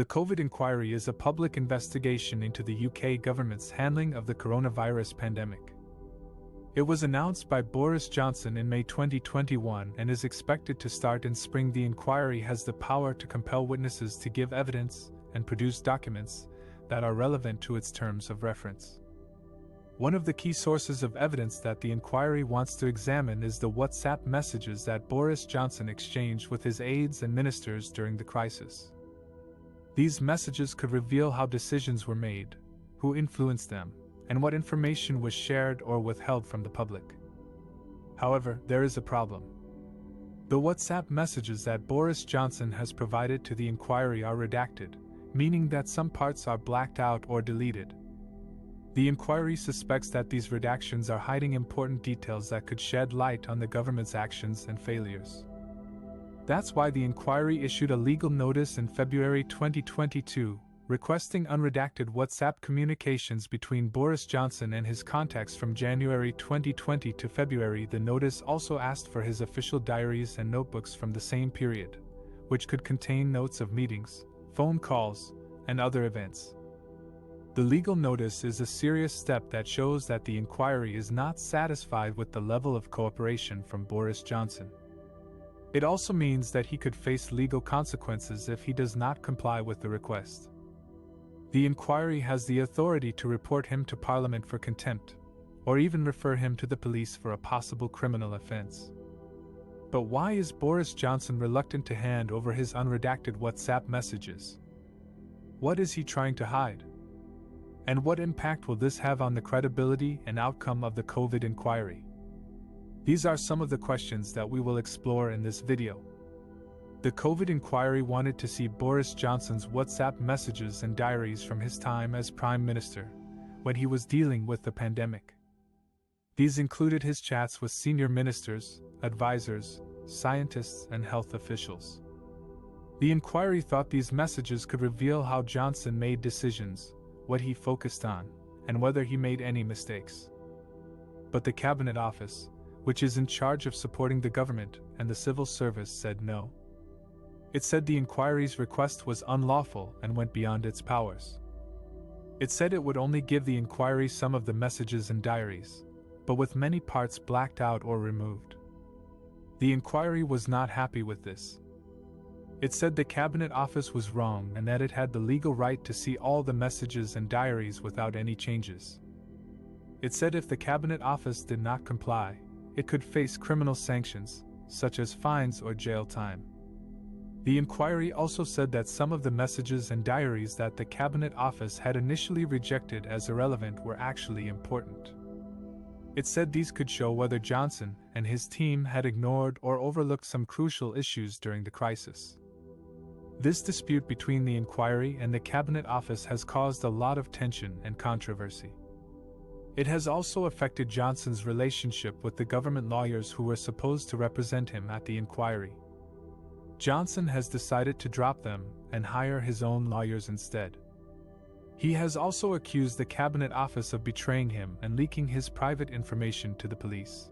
The COVID inquiry is a public investigation into the UK government's handling of the coronavirus pandemic. It was announced by Boris Johnson in May 2021 and is expected to start in spring. The inquiry has the power to compel witnesses to give evidence and produce documents that are relevant to its terms of reference. One of the key sources of evidence that the inquiry wants to examine is the WhatsApp messages that Boris Johnson exchanged with his aides and ministers during the crisis. These messages could reveal how decisions were made, who influenced them, and what information was shared or withheld from the public. However, there is a problem. The WhatsApp messages that Boris Johnson has provided to the inquiry are redacted, meaning that some parts are blacked out or deleted. The inquiry suspects that these redactions are hiding important details that could shed light on the government's actions and failures. That's why the inquiry issued a legal notice in February 2022, requesting unredacted WhatsApp communications between Boris Johnson and his contacts from January 2020 to February. The notice also asked for his official diaries and notebooks from the same period, which could contain notes of meetings, phone calls, and other events. The legal notice is a serious step that shows that the inquiry is not satisfied with the level of cooperation from Boris Johnson. It also means that he could face legal consequences if he does not comply with the request. The inquiry has the authority to report him to Parliament for contempt, or even refer him to the police for a possible criminal offense. But why is Boris Johnson reluctant to hand over his unredacted WhatsApp messages? What is he trying to hide? And what impact will this have on the credibility and outcome of the COVID inquiry? These are some of the questions that we will explore in this video. The COVID inquiry wanted to see Boris Johnson's WhatsApp messages and diaries from his time as Prime Minister, when he was dealing with the pandemic. These included his chats with senior ministers, advisors, scientists, and health officials. The inquiry thought these messages could reveal how Johnson made decisions, what he focused on, and whether he made any mistakes. But the Cabinet Office, which is in charge of supporting the government and the civil service, said no. It said the inquiry's request was unlawful and went beyond its powers. It said it would only give the inquiry some of the messages and diaries, but with many parts blacked out or removed. The inquiry was not happy with this. It said the Cabinet Office was wrong and that it had the legal right to see all the messages and diaries without any changes. It said if the Cabinet Office did not comply, it could face criminal sanctions, such as fines or jail time. The inquiry also said that some of the messages and diaries that the Cabinet Office had initially rejected as irrelevant were actually important. It said these could show whether Johnson and his team had ignored or overlooked some crucial issues during the crisis. This dispute between the inquiry and the Cabinet Office has caused a lot of tension and controversy. It has also affected Johnson's relationship with the government lawyers who were supposed to represent him at the inquiry. Johnson has decided to drop them and hire his own lawyers instead. He has also accused the Cabinet Office of betraying him and leaking his private information to the police.